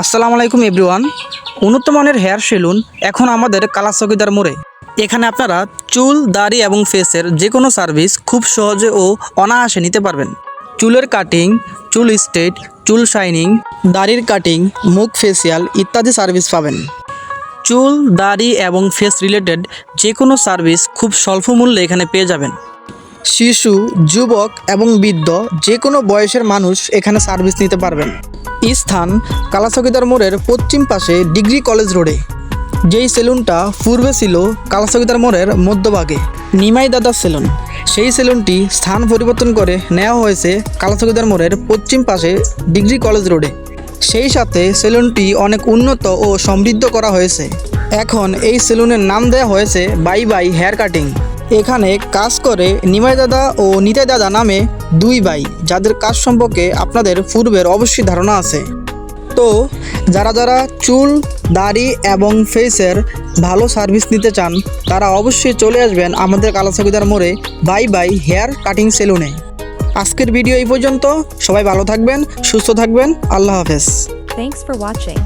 আসসালামু আলাইকুম এভরিওয়ান। উন্নত মানের হেয়ার সেলুন এখন আমাদের কালা চৌকিদার মোড়ে। এখানে আপনারা চুল, দাড়ি এবং ফেসের যে কোনো সার্ভিস খুব সহজে ও অনায়াসে নিতে পারবেন। চুলের কাটিং, চুল স্ট্রেট, চুল শাইনিং, দাড়ির কাটিং, মুখ ফেসিয়াল ইত্যাদি সার্ভিস পাবেন। চুল, দাড়ি এবং ফেস রিলেটেড যে কোনো সার্ভিস খুব স্বল্প মূল্যে এখানে পেয়ে যাবেন। শিশু, যুবক এবং বৃদ্ধ যে কোনো বয়সের মানুষ এখানে সার্ভিস নিতে পারবেন। স্থান কালা চৌকিদার মোড়ের পশ্চিম পাশে ডিগ্রি কলেজ রোডে। যেই সেলুনটা পূর্বে ছিল কালা চৌকিদার মোড়ের মধ্যভাগে নিমাই দাদা সেলুন, সেই সেলুনটি স্থান পরিবর্তন করে নেওয়া হয়েছে কালা চৌকিদার মোড়ের পশ্চিম পাশে ডিগ্রি কলেজ রোডে। সেই সাথে সেলুনটি অনেক উন্নত ও সমৃদ্ধ করা হয়েছে। এখন এই সেলুনের নাম দেওয়া হয়েছে বাই বাই হেয়ার কাটিং। এখানে কাজ করে নিমাই দাদা ও নিতাই দাদা নামে দুই ভাই, যাদের কাজ সম্পর্কে আপনাদের পূর্বের অবশ্যই ধারণা আছে। তো যারা চুল, দাড়ি এবং ফেসের ভালো সার্ভিস নিতে চান তারা অবশ্যই চলে আসবেন আমাদের কালা চৌকিদার মোড়ে বাই বাই হেয়ার কাটিং সেলুনে। আজকের ভিডিও এই পর্যন্ত। সবাই ভালো থাকবেন, সুস্থ থাকবেন। আল্লাহ হাফেজ। Thanks for watching.